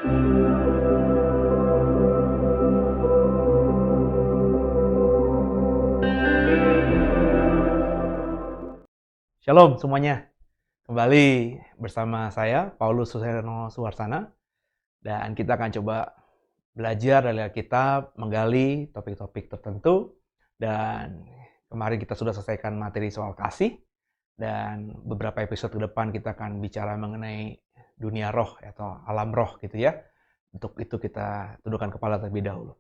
Shalom semuanya, kembali bersama saya Paulus Suseno Suwarsana dan kita akan coba belajar dari Alkitab, menggali topik-topik tertentu dan kemarin kita sudah selesaikan materi soal kasih dan beberapa episode ke depan kita akan bicara mengenai dunia roh atau alam roh gitu ya. Untuk itu kita tundukkan kepala terlebih dahulu.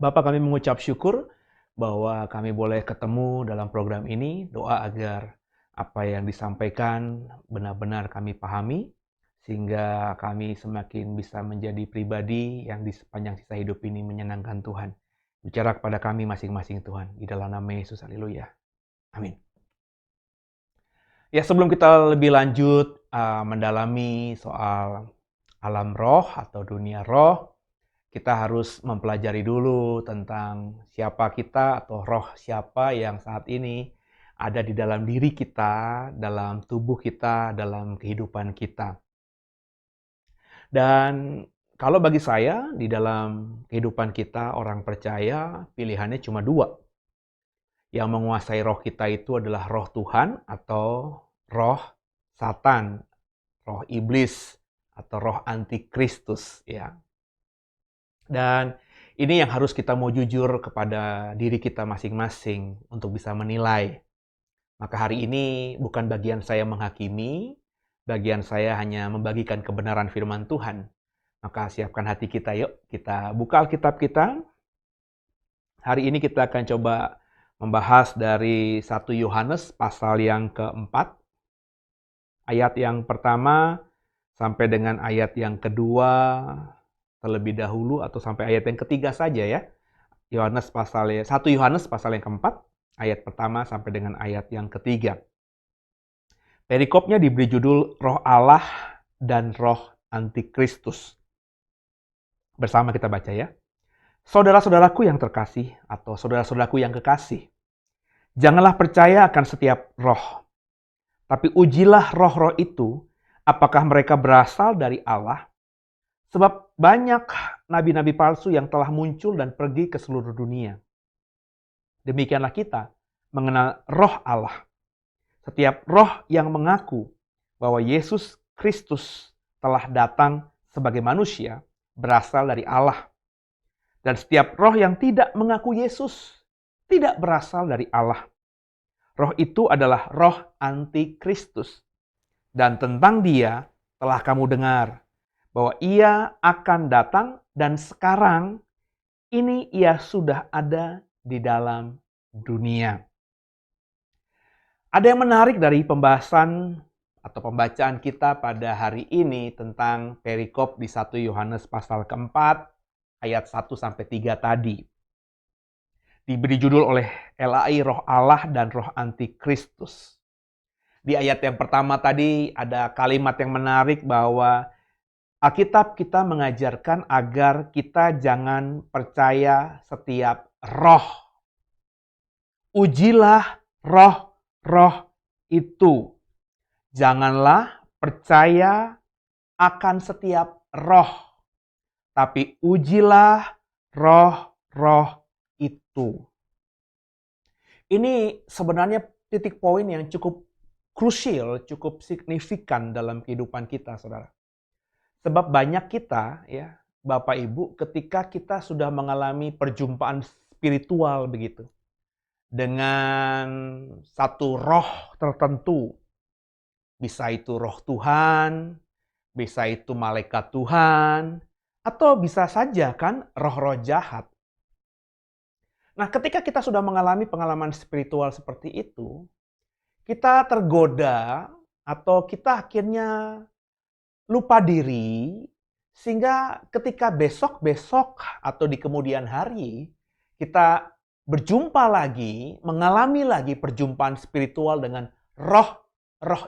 Bapak, kami mengucap syukur bahwa kami boleh ketemu dalam program ini. Doa agar apa yang disampaikan benar-benar kami pahami, sehingga kami semakin bisa menjadi pribadi yang di sepanjang sisa hidup ini menyenangkan Tuhan. Bicara kepada kami masing-masing Tuhan. Di dalam nama Yesus, haleluya. Amin. Ya, sebelum kita lebih lanjut mendalami soal alam roh atau dunia roh, kita harus mempelajari dulu tentang siapa kita atau roh siapa yang saat ini ada di dalam diri kita, dalam tubuh kita, dalam kehidupan kita. Dan kalau bagi saya, di dalam kehidupan kita, orang percaya, pilihannya cuma dua. Yang menguasai roh kita itu adalah roh Tuhan atau roh Satan, roh iblis, atau roh antikristus, ya. Dan ini yang harus kita mau jujur kepada diri kita masing-masing untuk bisa menilai. Maka hari ini bukan bagian saya menghakimi, bagian saya hanya membagikan kebenaran firman Tuhan. Maka siapkan hati kita, yuk kita buka Alkitab kita. Hari ini kita akan coba membahas dari 1 Yohanes pasal yang keempat, ayat yang pertama sampai dengan ayat yang kedua terlebih dahulu, atau sampai ayat yang ketiga saja ya. 1 Yohanes pasal yang keempat, ayat pertama sampai dengan ayat yang ketiga. Perikopnya diberi judul Roh Allah dan Roh Antikristus. Bersama kita baca ya. Saudara-saudaraku yang terkasih, atau saudara-saudaraku yang kekasih, janganlah percaya akan setiap roh, tapi ujilah roh-roh itu, apakah mereka berasal dari Allah. Sebab banyak nabi-nabi palsu yang telah muncul dan pergi ke seluruh dunia. Demikianlah kita mengenal roh Allah. Setiap roh yang mengaku bahwa Yesus Kristus telah datang sebagai manusia berasal dari Allah. Dan setiap roh yang tidak mengaku Yesus tidak berasal dari Allah. Roh itu adalah roh antikristus. Dan tentang dia telah kamu dengar bahwa ia akan datang dan sekarang ini ia sudah ada di dalam dunia. Ada yang menarik dari pembahasan atau pembacaan kita pada hari ini tentang perikop di 1 Yohanes pasal keempat, ayat 1-3 tadi. Diberi judul oleh LAI Roh Allah dan Roh Antikristus. Di ayat yang pertama tadi ada kalimat yang menarik bahwa Alkitab kita mengajarkan agar kita jangan percaya setiap roh. Ujilah roh-roh itu. Janganlah percaya akan setiap roh, tapi ujilah roh-roh itu. Ini sebenarnya titik poin yang cukup krusial, cukup signifikan dalam kehidupan kita, saudara. Sebab banyak kita, ya, Bapak Ibu, ketika kita sudah mengalami perjumpaan spiritual begitu, dengan satu roh tertentu, bisa itu roh Tuhan, bisa itu malaikat Tuhan, atau bisa saja kan roh-roh jahat. Nah, ketika kita sudah mengalami pengalaman spiritual seperti itu, kita tergoda atau kita akhirnya lupa diri, sehingga ketika besok-besok atau di kemudian hari, kita berjumpa lagi, mengalami lagi perjumpaan spiritual dengan roh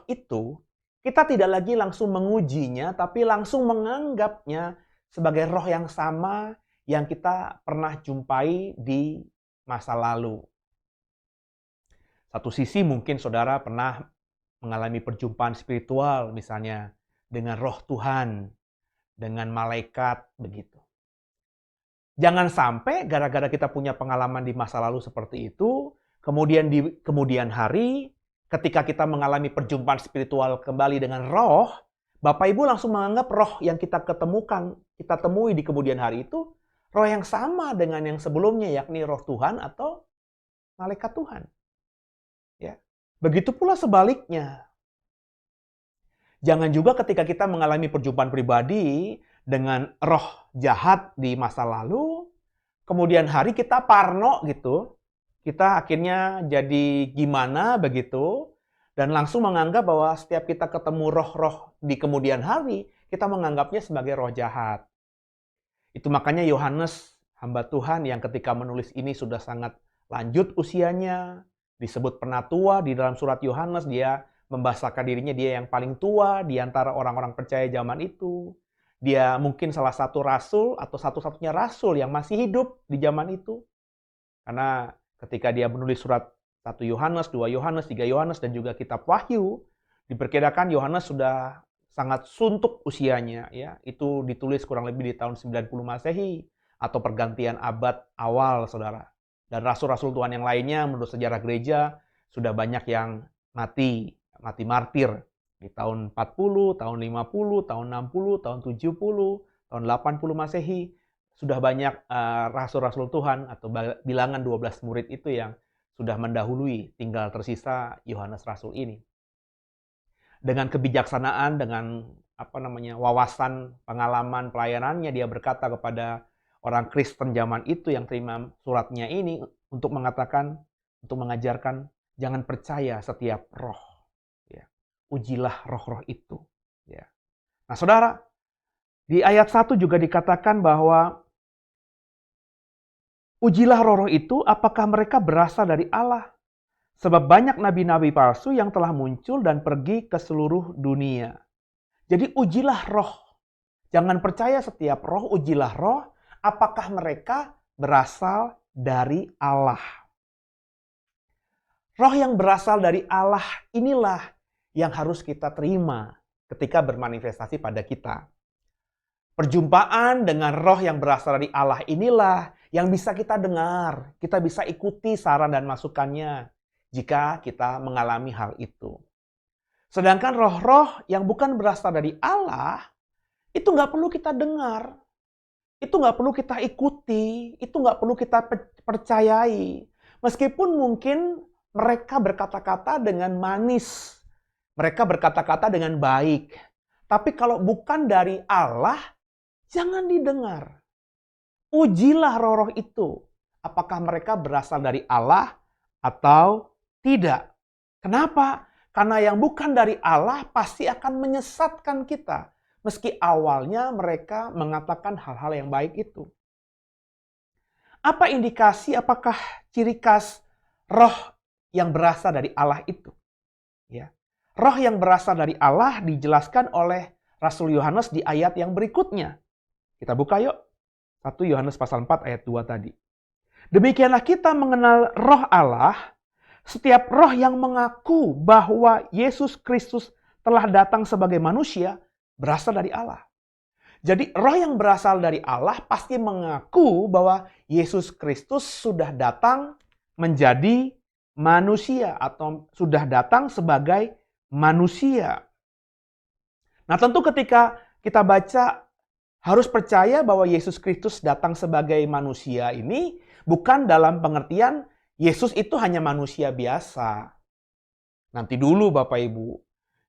itu, kita tidak lagi langsung mengujinya, tapi langsung menganggapnya sebagai roh yang sama yang kita pernah jumpai di masa lalu. Satu sisi mungkin saudara pernah mengalami perjumpaan spiritual, misalnya dengan roh Tuhan, dengan malaikat, begitu. Jangan sampai gara-gara kita punya pengalaman di masa lalu seperti itu, kemudian di kemudian hari, ketika kita mengalami perjumpaan spiritual kembali dengan roh, Bapak Ibu langsung menganggap roh yang kita ketemukan, kita temui di kemudian hari itu, roh yang sama dengan yang sebelumnya, yakni roh Tuhan atau malaikat Tuhan. Ya. Begitu pula sebaliknya. Jangan juga ketika kita mengalami perjumpaan pribadi dengan roh jahat di masa lalu, kemudian hari kita parno gitu, kita akhirnya jadi gimana begitu, dan langsung menganggap bahwa setiap kita ketemu roh-roh di kemudian hari, kita menganggapnya sebagai roh jahat. Itu makanya Yohanes, hamba Tuhan yang ketika menulis ini sudah sangat lanjut usianya, disebut penatua di dalam surat Yohanes, dia membahasakan dirinya dia yang paling tua di antara orang-orang percaya zaman itu. Dia mungkin salah satu rasul atau satu-satunya rasul yang masih hidup di zaman itu. Karena ketika dia menulis surat 1 Yohanes, 2 Yohanes, 3 Yohanes, dan juga kitab Wahyu, diperkirakan Yohanes sudah sangat suntuk usianya. Ya. Itu ditulis kurang lebih di tahun 90 Masehi atau pergantian abad awal, saudara. Dan rasul-rasul Tuhan yang lainnya menurut sejarah gereja sudah banyak yang mati martir. Di tahun 40, tahun 50, tahun 60, tahun 70, tahun 80 Masehi, sudah banyak rasul-rasul Tuhan atau bilangan 12 murid itu yang sudah mendahului, tinggal tersisa Yohanes Rasul ini. Dengan kebijaksanaan, dengan wawasan, pengalaman pelayanannya, dia berkata kepada orang Kristen zaman itu yang terima suratnya ini untuk mengatakan, untuk mengajarkan, jangan percaya setiap roh. Ujilah roh-roh itu. Ya. Nah, saudara, di ayat 1 juga dikatakan bahwa ujilah roh-roh itu apakah mereka berasal dari Allah. Sebab banyak nabi-nabi palsu yang telah muncul dan pergi ke seluruh dunia. Jadi ujilah roh. Jangan percaya setiap roh, ujilah roh. Apakah mereka berasal dari Allah. Roh yang berasal dari Allah inilah yang harus kita terima ketika bermanifestasi pada kita. Perjumpaan dengan roh yang berasal dari Allah inilah yang bisa kita dengar, kita bisa ikuti saran dan masukannya jika kita mengalami hal itu. Sedangkan roh-roh yang bukan berasal dari Allah, itu nggak perlu kita dengar, itu nggak perlu kita ikuti, itu nggak perlu kita percayai. Meskipun mungkin mereka berkata-kata dengan manis, mereka berkata-kata dengan baik. Tapi kalau bukan dari Allah, jangan didengar. Ujilah roh-roh itu. Apakah mereka berasal dari Allah atau tidak. Kenapa? Karena yang bukan dari Allah pasti akan menyesatkan kita. Meski awalnya mereka mengatakan hal-hal yang baik itu. Apa indikasi, apakah ciri khas roh yang berasal dari Allah itu? Ya. Roh yang berasal dari Allah dijelaskan oleh Rasul Yohanes di ayat yang berikutnya. Kita buka yuk. 1 Yohanes pasal 4 ayat 2 tadi. Demikianlah kita mengenal roh Allah, setiap roh yang mengaku bahwa Yesus Kristus telah datang sebagai manusia, berasal dari Allah. Jadi roh yang berasal dari Allah pasti mengaku bahwa Yesus Kristus sudah datang menjadi manusia atau sudah datang sebagai manusia. Nah, tentu ketika kita baca harus percaya bahwa Yesus Kristus datang sebagai manusia ini bukan dalam pengertian Yesus itu hanya manusia biasa. Nanti dulu Bapak Ibu.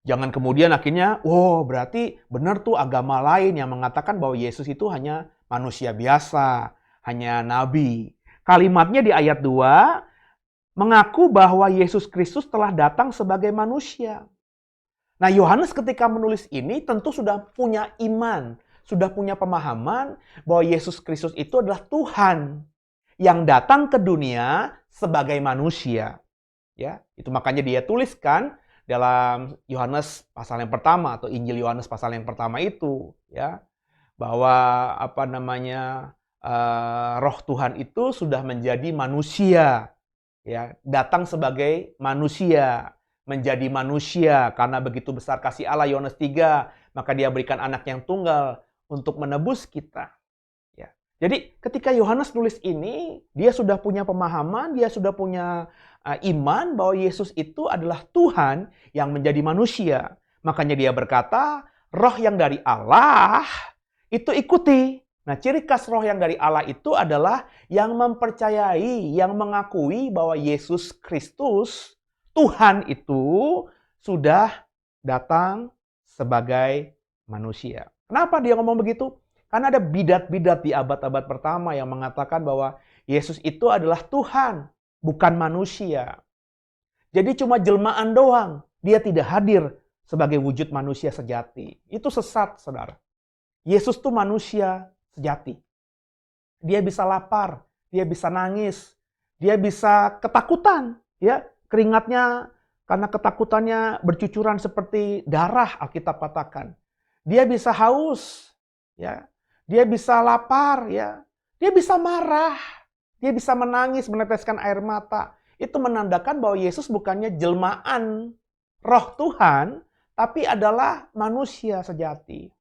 Jangan kemudian akhirnya, berarti benar tuh agama lain yang mengatakan bahwa Yesus itu hanya manusia biasa, hanya nabi. Kalimatnya di ayat 2, mengaku bahwa Yesus Kristus telah datang sebagai manusia. Nah, Yohanes ketika menulis ini tentu sudah punya iman, sudah punya pemahaman bahwa Yesus Kristus itu adalah Tuhan yang datang ke dunia sebagai manusia. Ya, itu makanya dia tuliskan dalam Yohanes pasal yang pertama atau Injil Yohanes pasal yang pertama itu, ya, bahwa roh Tuhan itu sudah menjadi manusia, ya, datang sebagai manusia. Menjadi manusia karena begitu besar kasih Allah, Yohanes 3, maka dia berikan anak yang tunggal untuk menebus kita. Ya. Jadi ketika Yohanes nulis ini, dia sudah punya pemahaman, dia sudah punya iman bahwa Yesus itu adalah Tuhan yang menjadi manusia. Makanya dia berkata, roh yang dari Allah itu ikuti. Nah, ciri khas roh yang dari Allah itu adalah yang mempercayai, yang mengakui bahwa Yesus Kristus, Tuhan itu sudah datang sebagai manusia. Kenapa dia ngomong begitu? Karena ada bidat-bidat di abad-abad pertama yang mengatakan bahwa Yesus itu adalah Tuhan, bukan manusia. Jadi cuma jelmaan doang. Dia tidak hadir sebagai wujud manusia sejati. Itu sesat, saudara. Yesus tuh manusia sejati. Dia bisa lapar, dia bisa nangis, dia bisa ketakutan, ya. Keringatnya karena ketakutannya bercucuran seperti darah, Alkitab katakan. Dia bisa haus, ya. Dia bisa lapar, ya. Dia bisa marah, dia bisa menangis, meneteskan air mata. Itu menandakan bahwa Yesus bukannya jelmaan roh Tuhan, tapi adalah manusia sejati.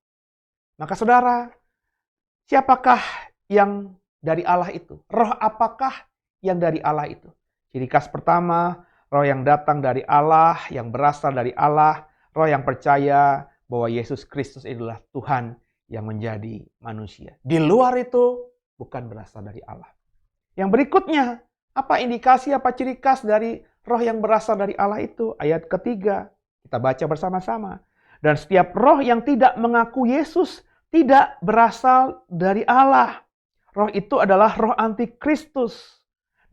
Maka saudara, siapakah yang dari Allah itu? Roh apakah yang dari Allah itu? Ciri khas pertama, roh yang datang dari Allah, yang berasal dari Allah, roh yang percaya bahwa Yesus Kristus adalah Tuhan yang menjadi manusia. Di luar itu bukan berasal dari Allah. Yang berikutnya, apa indikasi, apa ciri khas dari roh yang berasal dari Allah itu? Ayat ketiga, kita baca bersama-sama. Dan setiap roh yang tidak mengaku Yesus tidak berasal dari Allah. Roh itu adalah roh antikristus.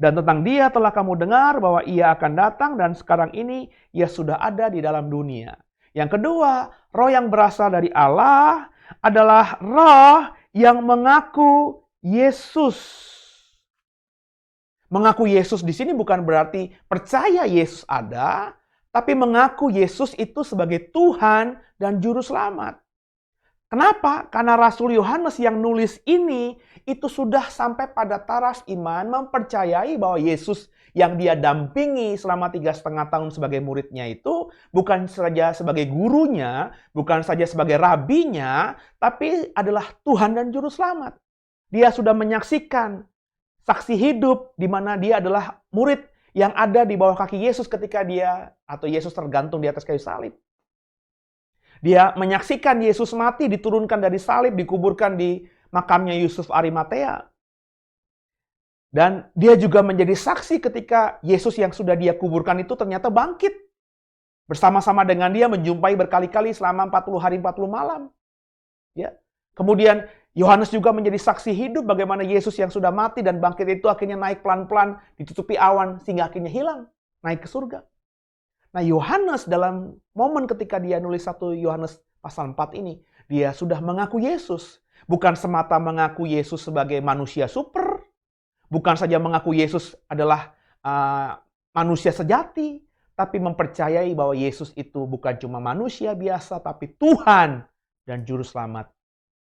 Dan tentang dia telah kamu dengar bahwa ia akan datang dan sekarang ini ia sudah ada di dalam dunia. Yang kedua, roh yang berasal dari Allah adalah roh yang mengaku Yesus. Mengaku Yesus di sini bukan berarti percaya Yesus ada, tapi mengaku Yesus itu sebagai Tuhan dan Juru Selamat. Kenapa? Karena Rasul Yohanes yang nulis ini itu sudah sampai pada taraf iman mempercayai bahwa Yesus yang dia dampingi selama 3,5 tahun sebagai muridnya itu bukan saja sebagai gurunya, bukan saja sebagai rabinya, tapi adalah Tuhan dan Juru Selamat. Dia sudah menyaksikan saksi hidup di mana dia adalah murid yang ada di bawah kaki Yesus ketika dia atau Yesus tergantung di atas kayu salib. Dia menyaksikan Yesus mati, diturunkan dari salib, dikuburkan di makamnya Yusuf Arimatea. Dan dia juga menjadi saksi ketika Yesus yang sudah dia kuburkan itu ternyata bangkit. Bersama-sama dengan dia menjumpai berkali-kali selama 40 hari 40 malam. Ya. Kemudian Yohanes juga menjadi saksi hidup bagaimana Yesus yang sudah mati dan bangkit itu akhirnya naik pelan-pelan, ditutupi awan sehingga akhirnya hilang, naik ke surga. Nah, Yohanes dalam momen ketika dia nulis 1 Yohanes pasal 4 ini, dia sudah mengaku Yesus. Bukan semata mengaku Yesus sebagai manusia super, bukan saja mengaku Yesus adalah manusia sejati, tapi mempercayai bahwa Yesus itu bukan cuma manusia biasa, tapi Tuhan dan Juru Selamat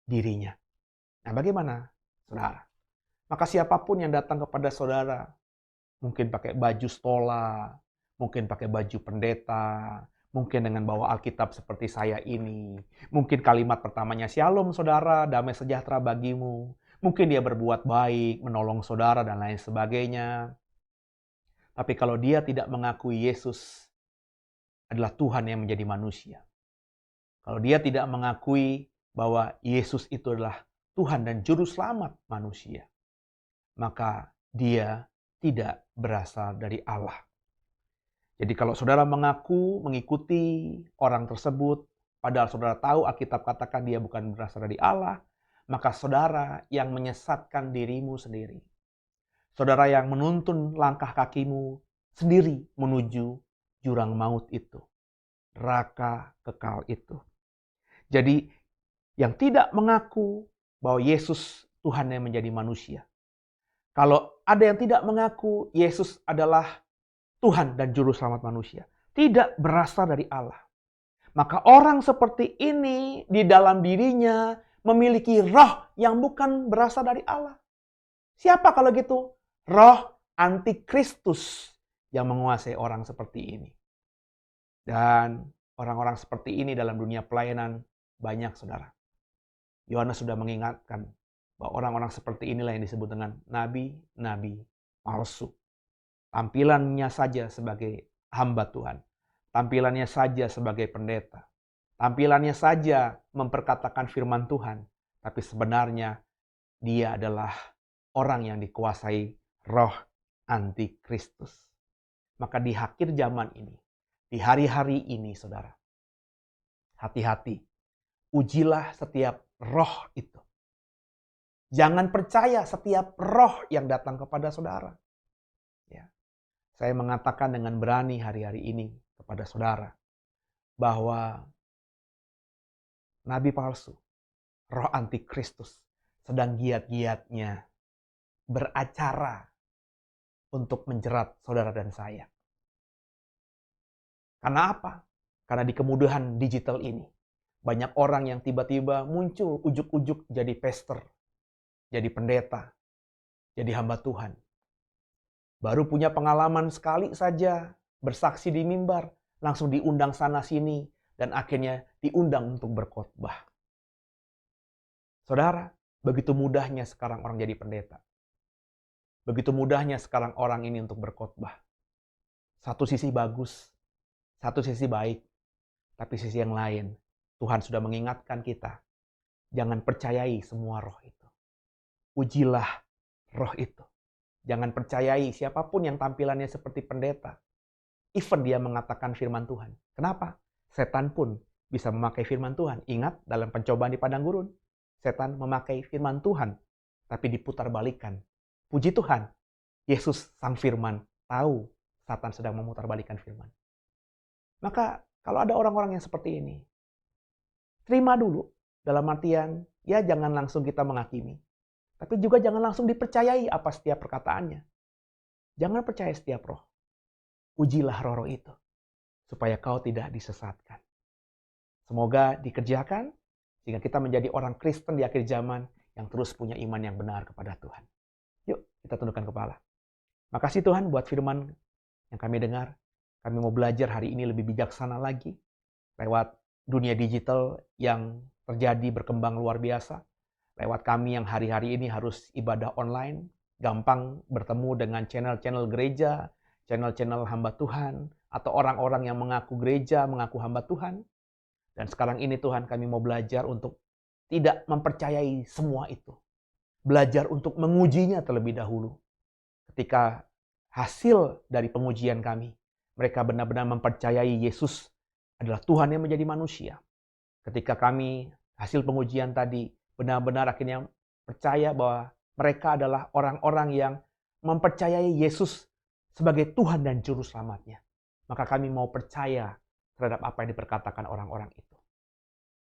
dirinya. Nah, bagaimana, saudara? Maka siapapun yang datang kepada saudara, mungkin pakai baju stola, mungkin pakai baju pendeta, mungkin dengan bawa Alkitab seperti saya ini. Mungkin kalimat pertamanya, "Shalom saudara, damai sejahtera bagimu." Mungkin dia berbuat baik, menolong saudara, dan lain sebagainya. Tapi kalau dia tidak mengakui Yesus adalah Tuhan yang menjadi manusia, kalau dia tidak mengakui bahwa Yesus itu adalah Tuhan dan Juru Selamat manusia, maka dia tidak berasal dari Allah. Jadi kalau saudara mengaku mengikuti orang tersebut, padahal saudara tahu Alkitab katakan dia bukan berasal dari Allah, maka saudara yang menyesatkan dirimu sendiri. Saudara yang menuntun langkah kakimu sendiri menuju jurang maut itu, neraka kekal itu. Jadi yang tidak mengaku bahwa Yesus Tuhan yang menjadi manusia. Kalau ada yang tidak mengaku Yesus adalah Tuhan dan Juru Selamat manusia, tidak berasal dari Allah. Maka orang seperti ini di dalam dirinya memiliki roh yang bukan berasal dari Allah. Siapa kalau gitu? Roh antikristus yang menguasai orang seperti ini. Dan orang-orang seperti ini dalam dunia pelayanan banyak, saudara. Yohanes sudah mengingatkan bahwa orang-orang seperti inilah yang disebut dengan nabi-nabi palsu. Tampilannya saja sebagai hamba Tuhan. Tampilannya saja sebagai pendeta. Tampilannya saja memperkatakan firman Tuhan. Tapi sebenarnya dia adalah orang yang dikuasai roh antikristus. Maka di akhir zaman ini, di hari-hari ini saudara, hati-hati. Ujilah setiap roh itu. Jangan percaya setiap roh yang datang kepada saudara. Ya. Saya mengatakan dengan berani hari-hari ini kepada saudara bahwa nabi palsu, roh antikristus sedang giat-giatnya beracara untuk menjerat saudara dan saya. Karena apa? Karena di kemudahan digital ini, banyak orang yang tiba-tiba muncul ujuk-ujuk jadi pastor, jadi pendeta, jadi hamba Tuhan. Baru punya pengalaman sekali saja bersaksi di mimbar, langsung diundang sana-sini, dan akhirnya diundang untuk berkhotbah. Saudara, begitu mudahnya sekarang orang jadi pendeta. Begitu mudahnya sekarang orang ini untuk berkhotbah. Satu sisi bagus, satu sisi baik, tapi sisi yang lain, Tuhan sudah mengingatkan kita, jangan percayai semua roh itu. Ujilah roh itu. Jangan percayai siapapun yang tampilannya seperti pendeta. Even dia mengatakan firman Tuhan. Kenapa? Setan pun bisa memakai firman Tuhan. Ingat dalam pencobaan di padang gurun. Setan memakai firman Tuhan. Tapi diputarbalikkan. Puji Tuhan. Yesus sang firman tahu Satan sedang memutarbalikkan firman. Maka kalau ada orang-orang yang seperti ini. Terima dulu. Dalam artian ya jangan langsung kita menghakimi. Tapi juga jangan langsung dipercayai apa setiap perkataannya. Jangan percaya setiap roh. Ujilah roh-roh itu. Supaya kau tidak disesatkan. Semoga dikerjakan. Sehingga kita menjadi orang Kristen di akhir zaman. Yang terus punya iman yang benar kepada Tuhan. Yuk kita tundukkan kepala. Makasih Tuhan buat firman yang kami dengar. Kami mau belajar hari ini lebih bijaksana lagi. Lewat dunia digital yang terjadi berkembang luar biasa. Lewat kami yang hari-hari ini harus ibadah online, gampang bertemu dengan channel-channel gereja, channel-channel hamba Tuhan, atau orang-orang yang mengaku gereja, mengaku hamba Tuhan. Dan sekarang ini Tuhan kami mau belajar untuk tidak mempercayai semua itu. Belajar untuk mengujinya terlebih dahulu. Ketika hasil dari pengujian kami, mereka benar-benar mempercayai Yesus adalah Tuhan yang menjadi manusia. Ketika kami hasil pengujian tadi, benar-benar akhirnya percaya bahwa mereka adalah orang-orang yang mempercayai Yesus sebagai Tuhan dan Juru Selamatnya. Maka kami mau percaya terhadap apa yang diperkatakan orang-orang itu.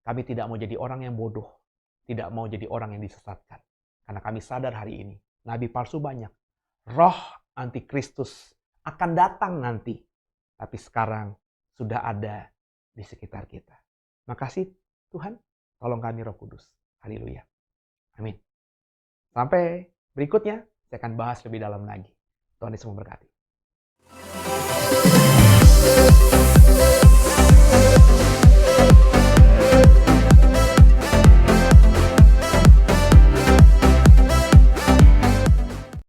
Kami tidak mau jadi orang yang bodoh. Tidak mau jadi orang yang disesatkan. Karena kami sadar hari ini, nabi palsu banyak. Roh antikristus akan datang nanti. Tapi sekarang sudah ada di sekitar kita. Makasih Tuhan, tolong kami Roh Kudus. Haleluya. Amin. Sampai berikutnya, saya akan bahas lebih dalam lagi. Tuhan Yesus memberkati.